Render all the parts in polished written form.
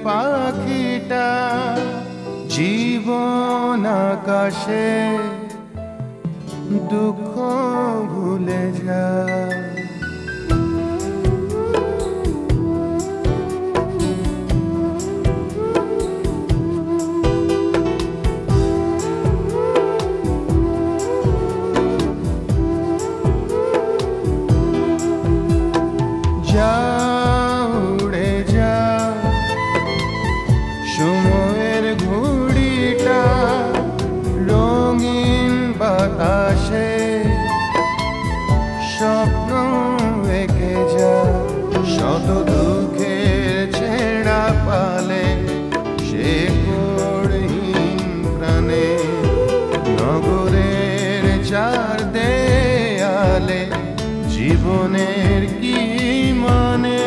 পাখিটা জীবন আকাশে দুঃখ ভুলে যায়। জীবনের কি মানে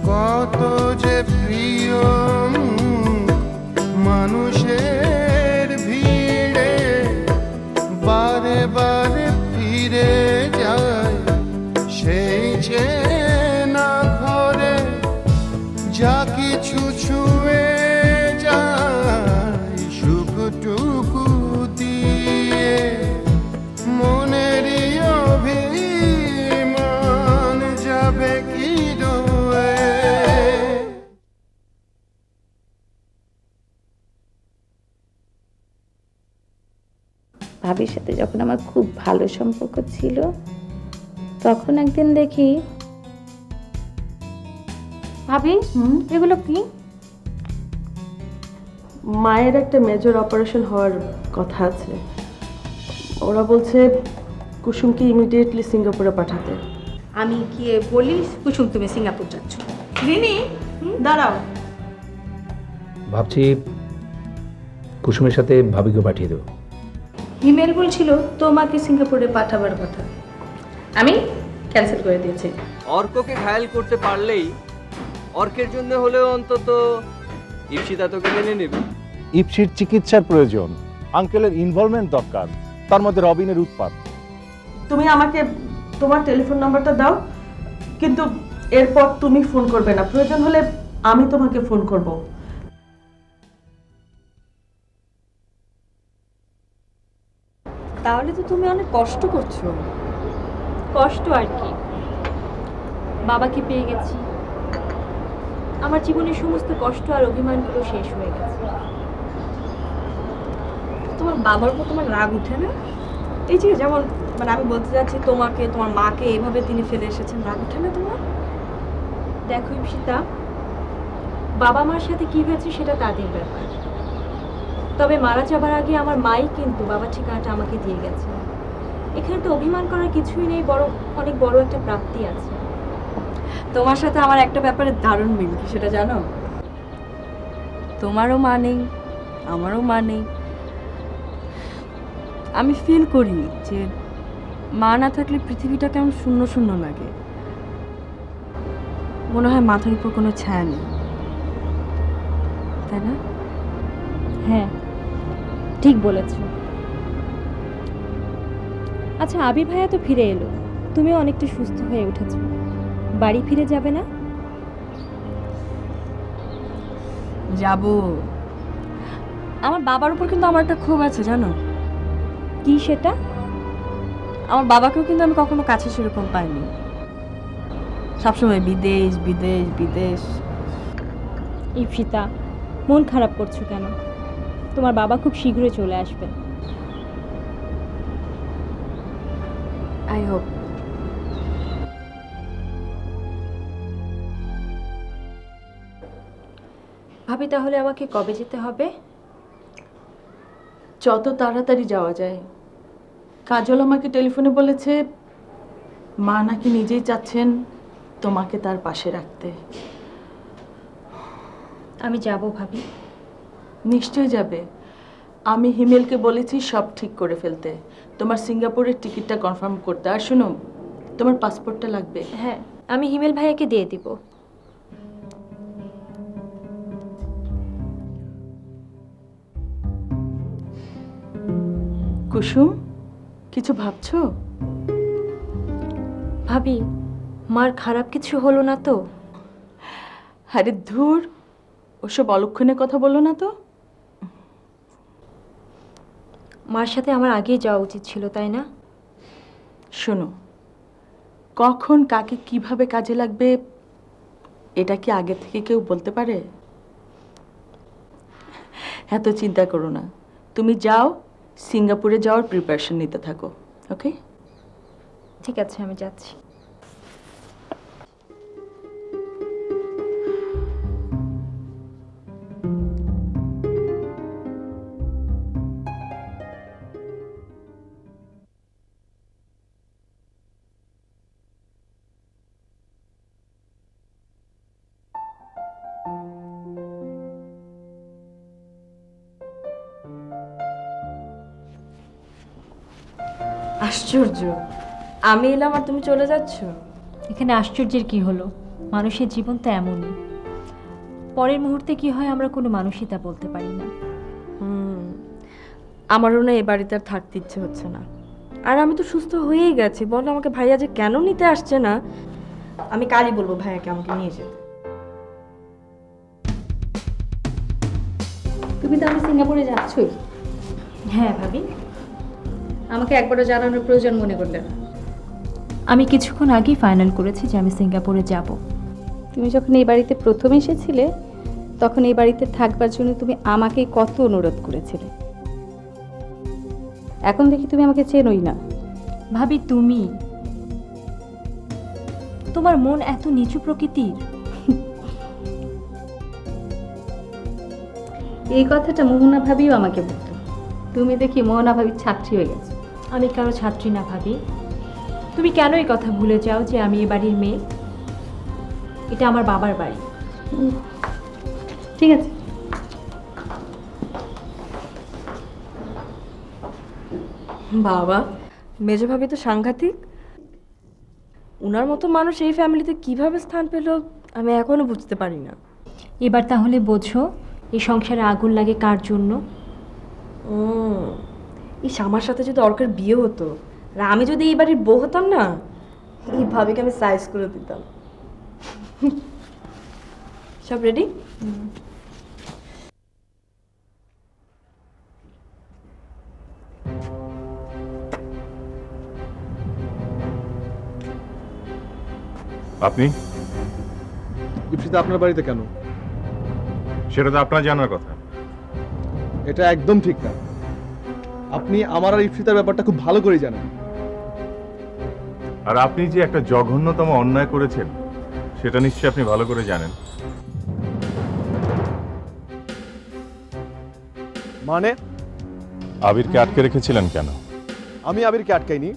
কত যে প্রিয় মানুষের ভিড়ে বারে বারে ফিরে যায় সেই চেনা ঘরে, যা কিছু ছুঁয়ে যায় সুখটুকু দিয়ে মনেরই অভিমান যাবে কি রয়ে। ভাবির সাথে যখন আমার খুব ভালো সম্পর্ক ছিল, তখন একদিন দেখি। ভাবি, এগুলো কি? মায়ের একটা মেজর অপারেশন হওয়ার কথা আছে। ওরা বলছে কুসুমকে ইমিডিয়েটলি সিঙ্গাপুরে পাঠাতে। আমি গিয়ে বলি কুসুম তুমি সিঙ্গাপুর যাচ্ছ। রিনি, দাঁড়াও। ভাবছি কুসুমের সাথে ভাবিকে পাঠিয়ে দেবো। হিমেল বলছিল তোমাকে সিঙ্গাপুরে পাঠাবার কথা, আমি ক্যান্সেল করে দিয়েছি। অর্ককে ঘায়াল করতে পারলেই অর্কের জন্য হলেও অন্তত ইপসিতা তোকে মেনে নেবে। ইপসির চিকিৎসার প্রয়োজন, আঙ্কেলের ইনভলভমেন্ট দরকার, তার মধ্যে রবিনের উৎপাত। তুমি আমাকে তোমার টেলিফোন নাম্বারটা দাও, কিন্তু এরপর তুমি ফোন করবে না, প্রয়োজন হলে আমি তোমাকে ফোন করব। তাহলে তো তুমি অনেক কষ্ট করছো। কষ্ট আর কি, বাবাকে পেয়ে গেছি, আমার জীবনের সমস্ত কষ্ট আর অভিমানগুলো শেষ হয়ে গেছে। তোমার বাবার উপর তোমার রাগ উঠে না? এই যে যেমন মানে আমি বলতে যাচ্ছি তোমাকে, তোমার মাকে এইভাবে তিনি ফেলে এসেছেন, রাগ উঠে না তোমার? দেখো ইপসিতা, বাবা মার সাথে কি হয়েছে সেটা তাদের ব্যাপার, তবে মারা যাবার আগে আমার মাই কিন্তু বাবার ঠিকানাটা আমাকে দিয়ে গেছে। এখানে তো অভিমান করার কিছুই নেই, বরং অনেক বড় একটা প্রাপ্তি আছে। তোমার সাথে আমার একটা ব্যাপারে দারুণ মিল, কি সেটা জানো? তোমারও মা নেই, আমারও মা নেই। আমি ফিল করি যে মা না থাকলে পৃথিবীটা কেমন শূন্য শূন্য লাগে, মনে হয় মাথার উপর কোনো ছায়া নেই, তাই না? হ্যাঁ, ঠিক বলেছ। আচ্ছা, আবির ভাইয়া তো ফিরে এলো, তুমিও অনেকটা সুস্থ হয়ে উঠেছো, বাড়ি ফিরে যাবে না? যাব। আমার বাবার উপর কিন্তু আমার একটা ক্ষোভ আছে, জানো? কি সেটা? আমার বাবাকেও কিন্তু আমি কখনো কাছে সেরকম পাইনি, সবসময় বিদেশ বিদেশ বিদেশ। ইপসিতা, মন খারাপ করছো কেন? তোমার বাবা খুব শীঘ্রই চলে আসবেন। I hope. ভাবি, তাহলে আমাকে কবে যেতে হবে? যত তাড়াতাড়ি যাওয়া যায়। কাজল আমাকে টেলিফোনে বলেছে মা নাকি নিজেই চাচ্ছেন তোমাকে তার পাশে রাখতে। আমি যাব ভাবি। নিশ্চয় যাবে। আমি হিমেলকে বলেছি সব ঠিক করে ফেলতে, তোমার সিঙ্গাপুরের টিকিটটা কনফার্ম করতে। আর শোনো, তোমার পাসপোর্টটা লাগবে। হ্যাঁ, আমি হিমেল ভাইয়াকে দিয়ে দিব। কুসুম, কিছু ভাবছো? ভাবি, মার খারাপ কিছু হলো না তো? আরে ধুর, ওসব অলক্ষণে কথা বলো না তো। মার সাথে আমার আগেই যাওয়া উচিত ছিল, তাই না? শোনো, কখন কাকে কিভাবে কাজে লাগবে এটা কি আগে থেকে কেউ বলতে পারে? এত চিন্তা করো না, তুমি যাও, সিঙ্গাপুরে যাওয়ার প্রিপারেশন নিতে থাকো। ওকে, ঠিক আছে, আমি যাচ্ছি। আশ্চর্য, আমি এলাম আর তুমি চলে যাচ্ছ। এখানে আশ্চর্যের কি হলো? মানুষের জীবন তো এমনই, পরের মুহূর্তে কি হয় আমরা কোনো মানুষই তা বলতে পারি না। আমারও না এ বাড়িতে আর থাকতে ইচ্ছে হচ্ছে না। আর আমি তো সুস্থ হয়েই গেছি, বলো আমাকে ভাইয়া যে কেন নিতে আসছে না। আমি কালই বলবো ভাইয়াকে আমাকে নিয়ে যেতে। তুমি তো আমি সিঙ্গাপুরে যাচ্ছই। হ্যাঁ ভাবি, আমাকে একবারও জানানোর প্রয়োজন মনে করলে না। আমি কিছুক্ষণ আগেই ফাইনাল করেছি যে আমি সিঙ্গাপুরে যাব। তুমি যখন এই বাড়িতে প্রথম এসেছিলে তখন এই বাড়িতে থাকবার জন্য তুমি আমাকেই কত অনুরোধ করেছিলে। এখন দেখি তুমি আমাকে চেনোই না। ভাবি, তুমি, তোমার মন এত নিচু প্রকৃতির? এই কথাটা মোহনা ভাবিও আমাকে বলতো। তুমি দেখি মোহনা ভাবির ছাত্রী হয়ে গেছো। আমি কারো ছাত্রী না ভাবি। তুমি কেন এই কথা ভুলে যাও যে আমি এ বাড়ির মেয়ে? এটা আমার বাবার বাড়ি। ঠিক আছে, বাবা, মেজো ভাবি তো সাংঘাতিক। উনার মতো মানুষ এই ফ্যামিলিতে কিভাবে স্থান পেল আমি এখনো বুঝতে পারি না। এবার তাহলে বোঝো এই সংসারে আগুন লাগে কার জন্য। ইস, আমার সাথে যদি অর্কের বিয়ে হতো আর আমি যদি এই বাড়ির বউ হতাম না, এই ভাবিকে আমি সাইজ করে দিতাম। সব রেডি? আপনি ইপসিতা আপনার বাড়িতে কেন? সেটা তো আপনার জানার কথা। এটা একদম ঠিক না। আপনি আমার আর ইপসিতার ব্যাপারটা খুব ভালো করে জানেন। আর আপনি যে একটা জঘন্যতম অন্যায় করেছেন সেটা নিশ্চয়ই আপনি ভালো করে জানেন। মানে? আবিরকে আটকে রেখেছিলেন কেন? আমি আবিরকে আটকাইনি,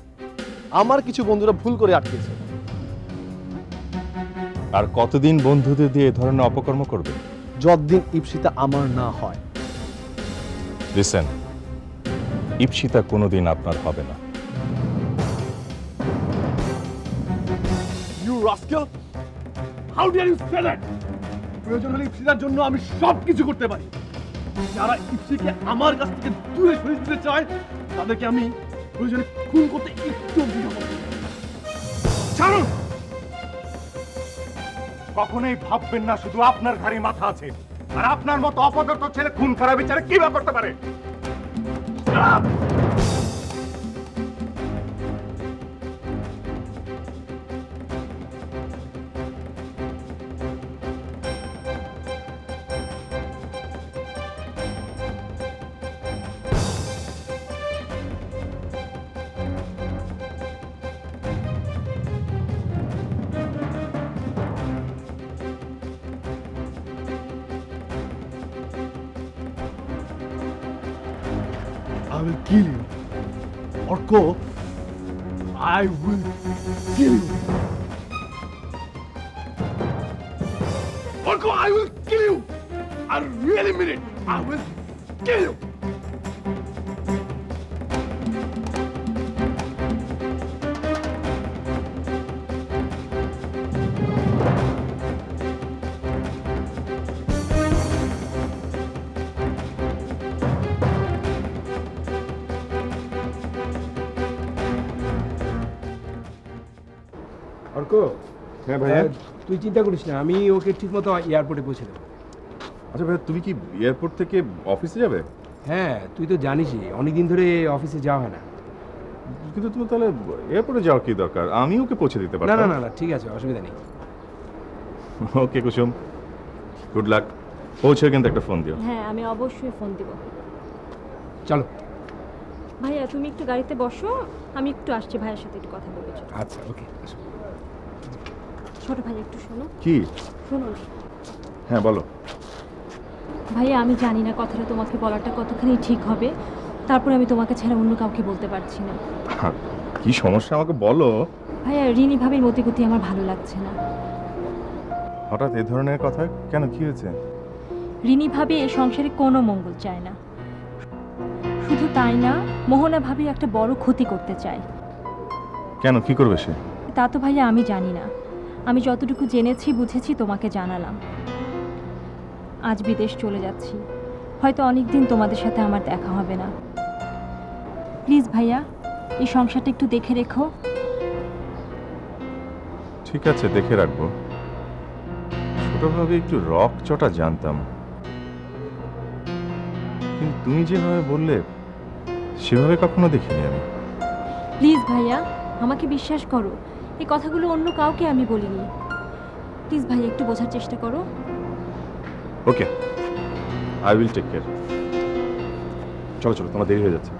আমার কিছু বন্ধুরা ভুল করে আটকেছে। আর কতদিন বন্ধুদের দিয়ে এ ধরনের অপকর্ম করবে? যতদিন ইপসিতা আমার না হয়। লিসেন, ইপসিতা কোনোদিন আপনার হবে না। You rascal, how dare you say that? প্রয়োজন হলে ইপসিতার জন্য আমি সব কিছু করতে পারি। যারা ইপসিকে আমার কাছ থেকে দূরে সরিয়ে দিতে চায় তাদেরকে আমি প্রয়োজনে খুন করতে একটু দ্বিধা করি না। ছাড়ুন! কখনোই ভাববেন না শুধু আপনার ঘাড়ে মাথা আছে, আর আপনার মতো অপদার্থ ছেলে খুন খারাপ বিচারে কিভাবে করতে পারে? I will kill you. Orko, I will kill you. Orko, I will kill you. I really mean it. I will kill you. Arka, হ্যাঁ ভাইয়া। তুই চিন্তা করিস না, আমি ওকে ঠিক মতো এয়ারপোর্টে পৌঁছে দেবো। আচ্ছা ভাইয়া, তুমি কি এয়ারপোর্ট থেকে অফিসে যাবে? হ্যাঁ, তুই তো জানিসই অনেকদিন ধরে অফিসে যাওয়া হয় না। কিন্তু তুমি তাহলে এয়ারপোর্টে যাওয়ার কি দরকার? আমি ওকে পৌঁছে দিতে না পারতাম। না না না, ঠিক আছে, অসুবিধা নেই। ওকে কুসুম, গুড লাক। পৌঁছে কিন্তু একটা ফোন দিও। হ্যাঁ, আমি অবশ্যই ফোন দিব। চলো। ভাইয়া তুমি একটু গাড়িতে বসো, আমি একটু আসছি, ভাইয়ের সাথে একটু কথা বলবো। চলো। আচ্ছা, ওকে। ছোট ভাই একটু শোনো। কি? শোনো না। হ্যাঁ বলো। ভাইয়া আমি জানি না কথাটা তোমাকে বলাটা কতখানি ঠিক হবে, তারপরে আমি তোমাকে ছাড়া অন্য কাউকে বলতে পারছি না। কি সমস্যা আমাকে বলো। ভাইয়া রিনি ভাবির মতিগতি আমার ভালো লাগছে না। হঠাৎ এই ধরনের কথা কেন, কি হয়েছে? রিনি ভাবি এই সংসারে কোনো মঙ্গল চায় না। শুধু তাই না, মোহনা ভাবি একটা বড় ক্ষতি করতে চায়। কেন, কি করবে সে? তা তো ভাইয়া আমি জানি না, আমি যতটুকু জেনেছি বুঝেছি তোমাকে জানালাম। আজ বিদেশ চলে যাচ্ছি, হয়তো অনেক দিন তোমাদের সাথে আমার দেখা হবে না। প্লিজ ভাইয়া, এই সংসারটা একটু দেখে রেখো। ঠিক আছে, দেখে রাখবো। ছোটভাবে একটু রক চটা জানতাম, কিন্তু তুমি যেভাবে বললে সেভাবে কখনো দেখিনি আমি। প্লিজ ভাইয়া, আমাকে বিশ্বাস করো, এই কথাগুলো অন্য কাউকে আমি বলিনি। প্লিজ ভাইয়া, একটু বোঝার চেষ্টা করো। ওকে, আই উইল টেক কেয়ার। চলো চলো, তোমার দেরি হয়ে যাচ্ছে।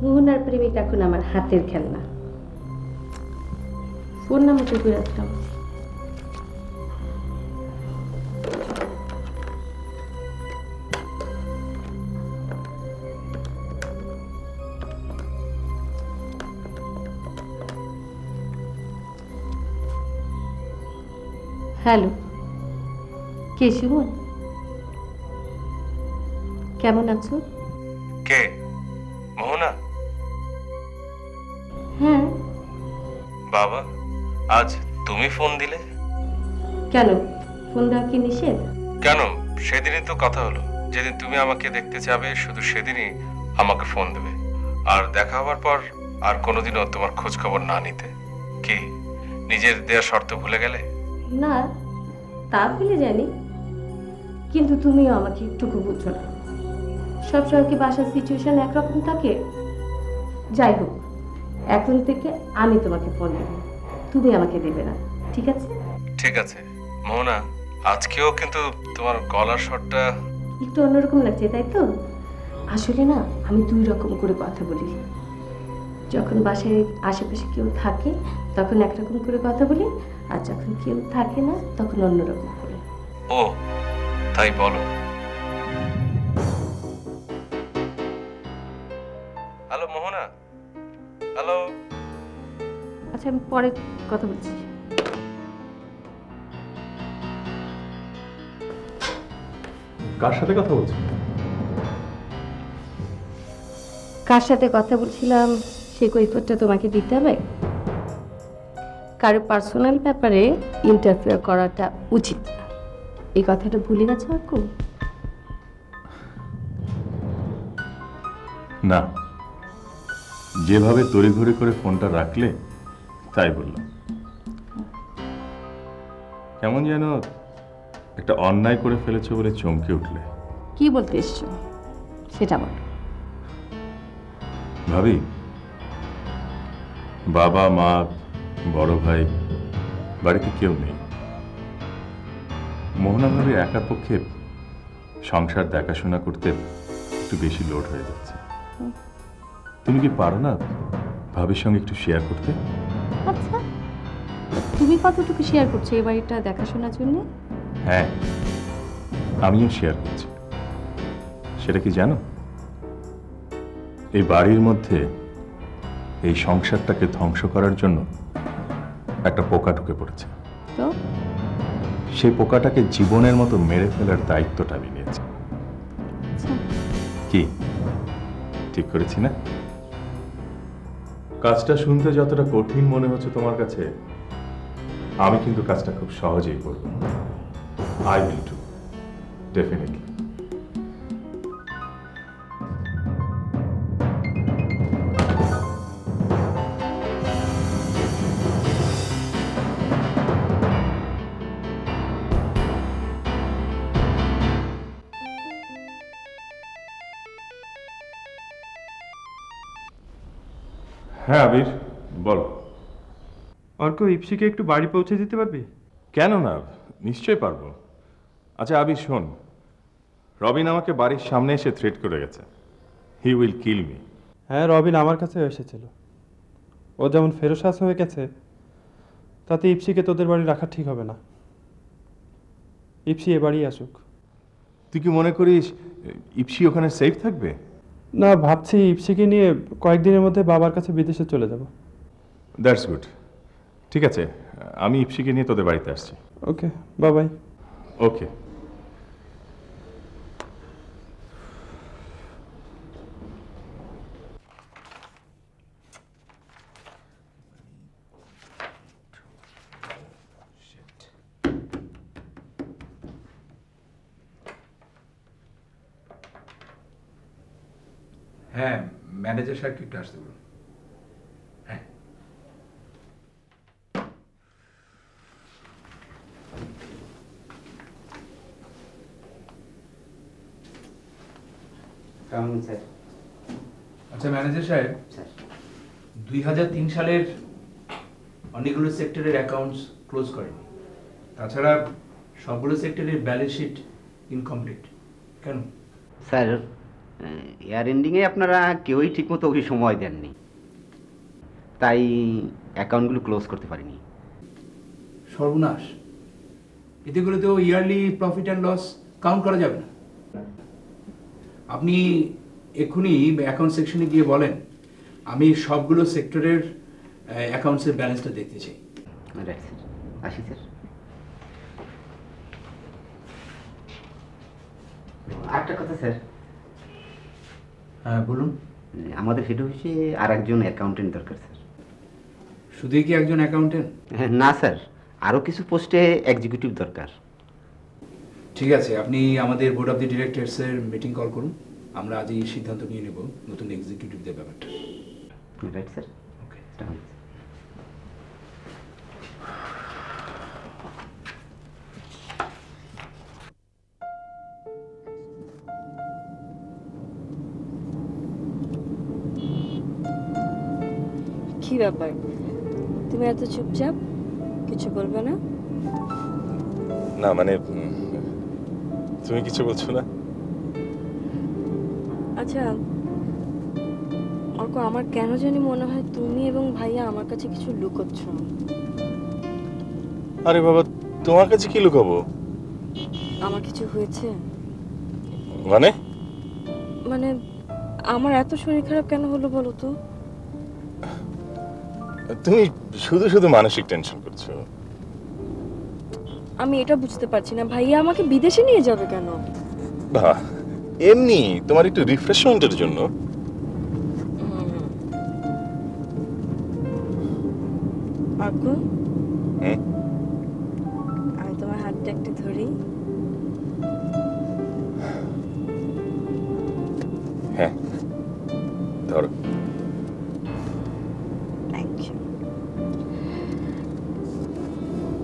মোহনার প্রেমিক এখন আমার হাতের খেলনা। ফোন নাম্বার টুকু রাখতাম। হ্যালো, কে সুমন? কেমন আছো? কে? মোহনা? হ্যাঁ। বাবা, আজ তুমি ফোন দিলে কেন, ফোন দেওয়া কি নিষেধ? কেন? সেদিনই তো কথা হলো, যেদিন তুমি আমাকে দেখতে যাবে শুধু সেদিনই আমাকে ফোন দেবে, আর দেখা হওয়ার পর আর কোনোদিনও তোমার খোঁজ খবর না নিতে। কি নিজের দেয়া শর্ত ভুলে গেলে? না, তা ভুলে জানি, কিন্তু তুমিও আমাকে একটুকু বুঝছো না। সবসময় কি বাসার সিচুয়েশন একরকম থাকে? যাই হোক, এখন থেকে আমি তোমাকে ফোন দেব, তুমি আমাকে দেবে না, ঠিক আছে? ঠিক আছে মোহনা, আজকেও কিন্তু তোমার গলার স্বরটা একটু অন্যরকম লাগছে, তাই তো? আসলে না, আমি দুই রকম করে কথা বলি। যখন বাসায় আশেপাশে কেউ থাকে তখন একরকম করে কথা বলি, আর যখন কেউ থাকে না তখন অন্যরকম করে। ও তাই বলো। হ্যালো মোহনা, হ্যালো। আচ্ছা, আমি পরে কথা বলছি। কার সাথে কথা বলছো? কার সাথে কথা বলছিলাম সেই কৈফিয়তটা তোমাকে দিতে হবে? কারো পার্সোনাল ব্যাপারে ইন্টারফেয়ার করাটা উচিত না, এই কথাটা ভুলে গেছো অর্ক? না, যেভাবে তড়িঘড়ি করে ফোনটা রাখলে তাই বললাম। কেমন যেন একটা অন্যায় করে ফেলেছো বলে চমকে উঠলে। কি বলতে এসছো সেটা বলো। ভাবি, বাবা মা বড় ভাই বাড়িতে কেউ নেই। মোহনা ভাবি একার পক্ষে সংসার দেখাশোনা করতে একটু বেশি লোড হয়ে যাচ্ছে। তুমি কি পারো না ভাবির সঙ্গে একটু শেয়ার করতে? আচ্ছা, তুমি কতটুকু শেয়ার করছো এই বাড়িটা দেখাশোনার জন্য? হ্যাঁ, আমিও শেয়ার করছি। সেটা কি জানো, এই বাড়ির মধ্যে এই সংসারটাকে ধ্বংস করার জন্য একটা পোকা ঢুকে পড়েছে। তো সেই পোকাটাকে জীবনের মতো মেরে ফেলার দায়িত্বটা আমি নিয়েছি। কি ঠিক করেছি না? কাজটা শুনতে যতটা কঠিন মনে হচ্ছে তোমার কাছে, আমি কিন্তু কাজটা খুব সহজেই করব। I will do, definitely. হ্যাঁ আবির, বল। অর্ক, ইপসিকে একটু বাড়ি পৌঁছে দিতে পারবি? কেন না, নিশ্চয়ই পারবো। আচ্ছা আবির শোন, রবিন আমাকে বাড়ির সামনে এসে থ্রেট করে গেছে, হি উইল কিল মি। হ্যাঁ, রবিন আমার কাছেও এসেছিল। ও যেমন ফেরোসাস হয়ে গেছে, তাতে ইপসিকে তোদের বাড়ি রাখা ঠিক হবে না। ইপসি এ বাড়ি আসুক। তুই কি মনে করিস ইপসি ওখানে সেফ থাকবে? না, ভাবছি ইপসিকে নিয়ে কয়েকদিনের মধ্যে বাবার কাছে বিদেশে চলে যাব। That's good. ঠিক আছে, আমি ইপসিকে নিয়ে তোদের বাড়িতে আসছি। ওকে, বাই বাই। ওকে। হ্যাঁ, ম্যানেজার স্যারকে একটু আসতে বলুন। হ্যাঁ। স্যার। আচ্ছা ম্যানেজার সাহেব, 2003 সালের অনেকগুলো সেক্টরের অ্যাকাউন্টস ক্লোজ করেনি, তাছাড়া সবগুলো সেক্টরের ব্যালেন্স শিট ইনকমপ্লিট। কেন? স্যার, ইয়ার এন্ডিংয়ে আপনারা কেউই ঠিকমতো ওই সময় দেননি, তাই অ্যাকাউন্টগুলো ক্লোজ করতে পারিনি। সর্বনাশ! এতেগুলো তো yearly profit and loss count করা যাবে না। আপনি এক্ষুনি অ্যাকাউন্ট সেকশনে গিয়ে বলেন আমি সবগুলো সেক্টরের অ্যাকাউন্টসের ব্যালেন্সটা দেখতে চাই। রাইট স্যার, আসি স্যার। আরেকটা কথা স্যার। হ্যাঁ বলুন। আমাদের হেড অফিসে আর একজন অ্যাকাউন্টেন্ট দরকার স্যার। শুধুই কি একজন অ্যাকাউন্টেন্ট? না স্যার, আরও কিছু পোস্টে এক্সিকিউটিভ দরকার। ঠিক আছে, আপনি আমাদের বোর্ড অফ দি ডিরেক্টরসের মিটিং কল করুন, আমরা আজই সিদ্ধান্ত নিয়ে নেব নতুন এক্সিকিউটিভদের ব্যাপারটা। Right sir. ওকে। কি ব্যাপার, তুমি এত চুপচাপ, কিছু বলবে না? না মানে তুমি কিছু বলছো না? আচ্ছা অর্ক, আমার কেন জানি মনে হয় তুমি এবং ভাইয়া আমার কাছে কিছু লুকোচ্ছ। আরে বাবা, তোমার কাছে কি লুকাবো? আমার কিছু হয়েছে? মানে মানে আমার এত শরীর খারাপ কেন হলো বলো তো? তুমি শুধু শুধু মানসিক টেনশন করছো। আমি এটা বুঝতে পারছি না, ভাইয়া আমাকে বিদেশে নিয়ে যাবে কেন? বাহ, এমনি তোমার একটু রিফ্রেশমেন্টের জন্য। অর্ক, আমি তোমার হাতটা একটু ধরি। হ্যাঁ ধরো।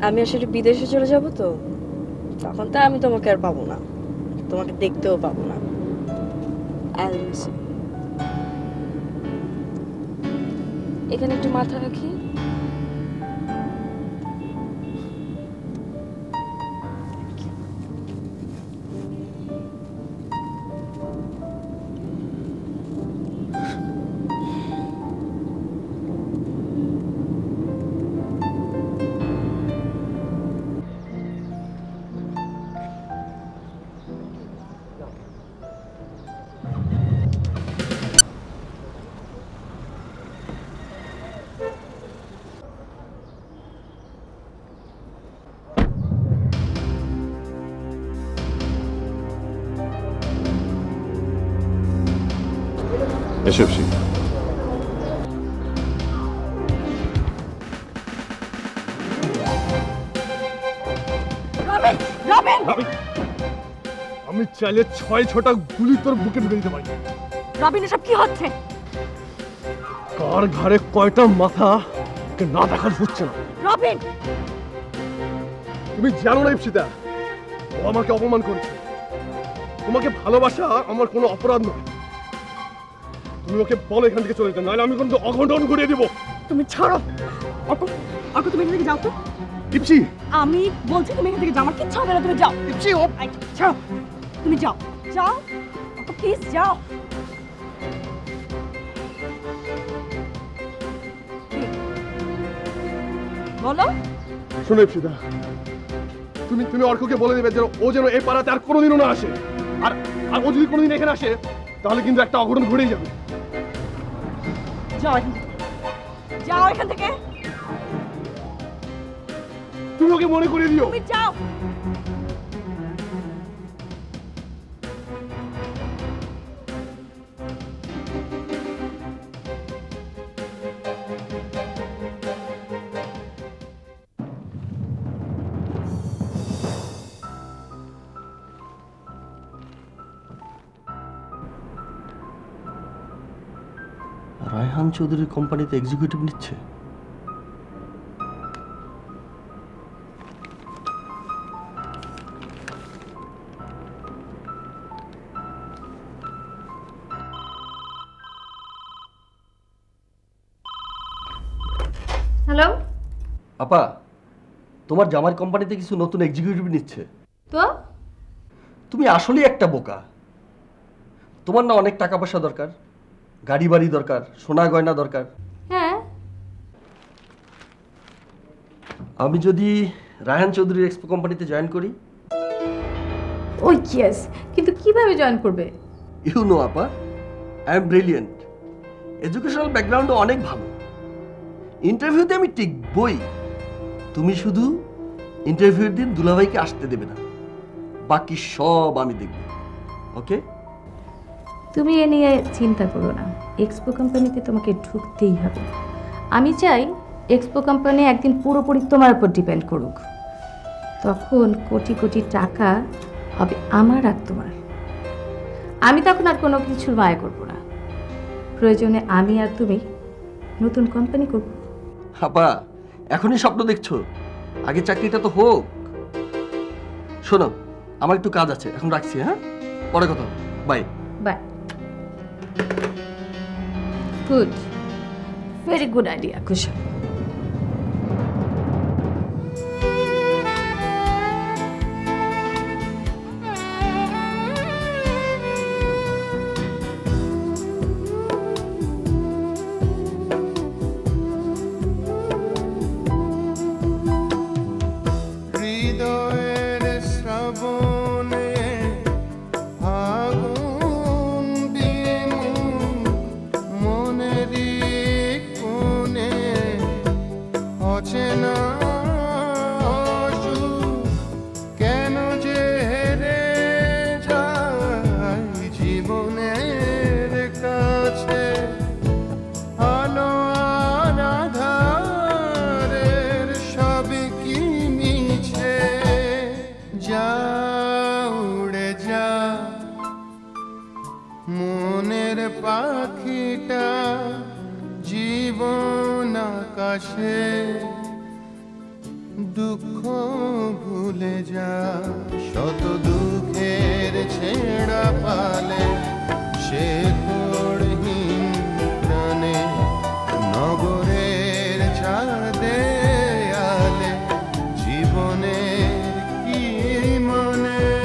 আমি আসলে বিদেশে চলে যাব, তো তখন তো আমি তোমাকে আর পাবো না, তোমাকে দেখতেও পাবো না। এখানে একটু মাথা রাখি। এসব শিখ। আমি চাইলে 6-6টা গুলি তোর বুকে ঢুকে দিতে পারি। রবিন, এসব কি হচ্ছে? কার ঘাড়ে কয়টা মাথা না দেখার হচ্ছে না। রবিন, তুমি জানো না ইপসিতা, ও আমাকে অপমান করেছে। তোমাকে ভালোবাসা আমার কোনো অপরাধ নয়, তুমি ওকে বলো এখান থেকে চলে যেতে, নাহলে আমি কিন্তু অঘটন ঘটিয়ে দেবো। তুমি ছাড়ো অর্ক, অর্ক তুমি এখান থেকে যাও তো। ইপসি, আমি বলছি তুমি এখান থেকে যাও, আমার কিচ্ছু হবে না, তুমি যাও। ইপসি, ছাড়ো, তুমি যাও যাও অর্ক, প্লিজ যাও। বলো। শোনো ইপসিতা, তুমি তুমি অর্ককে বলে দেবে যে ও যেন এই পাড়াতে আর কোনোদিনও না আসে, আর আর ও যদি কোনোদিন এখানে আসে তাহলে কিন্তু একটা অঘটন ঘটেই যাবে। যাও এখান থেকে, যাও এখান থেকে, তুমি ওকে মনে করে দিও। তুমি যাও। রায়হান চৌধুরীর কোম্পানিতে এক্সিকিউটিভ নিচ্ছে। হ্যালো আপা, তোমার জামাই কোম্পানিতে কিছু নতুন এক্সিকিউটিভ নিচ্ছে। তো তুমি আসলেই একটা বোকা। তোমার না অনেক টাকা পয়সা দরকার, গাড়ি বাড়ি দরকার, সোনা গয়না দরকার। হ্যাঁ, আমি যদি রায়হান চৌধুরীর এক্সপো কোম্পানিতে জয়েন করি। ওই ইয়েস, কিন্তু কিভাবে জয়েন করবে? ইউ নো আপা, আই এম ব্রিলিয়েন্ট, এডুকেশনাল ব্যাকগ্রাউন্ডও অনেক ভালো। ইন্টারভিউতে আমি টিকবই। তুমি শুধু ইন্টারভিউর দিন দুলাভাইকে আসতে দেবে না, বাকি সব আমি দেখব। ওকে? তুমি এ নিয়ে চিন্তা করো না, এক্সপো কোম্পানিতে তোমাকে ঢুকতেই হবে। আমি চাই এক্সপো কোম্পানি একদিন পুরোপুরি তোমার উপর ডিপেন্ড করুক, তখন কোটি কোটি টাকা হবে আমার আর তোমার। আমি তখন আর কোনো কিছুর মায়া করবো না, প্রয়োজনে আমি আর তুমি নতুন কোম্পানি করব। আপা, এখনই স্বপ্ন দেখছো? আগে চাকরিটা তো হোক। শোনো, আমার একটু কাজ আছে, এখন রাখছি। হ্যাঁ, পরে কথা হবে। Bye bye. Good, very good idea Kushal. হৃদয়ের শ্রাবণে আগুন বিমু মনেরই কোণে অচেনা অসুখ কেন যে হেরে যায় জীবনের কাছে। আলো আর আঁধারের সবই কি মিছে, যা উড়ে যা মনের পাখিটা জীবন আকাশে, দুঃখ ভুলে যা।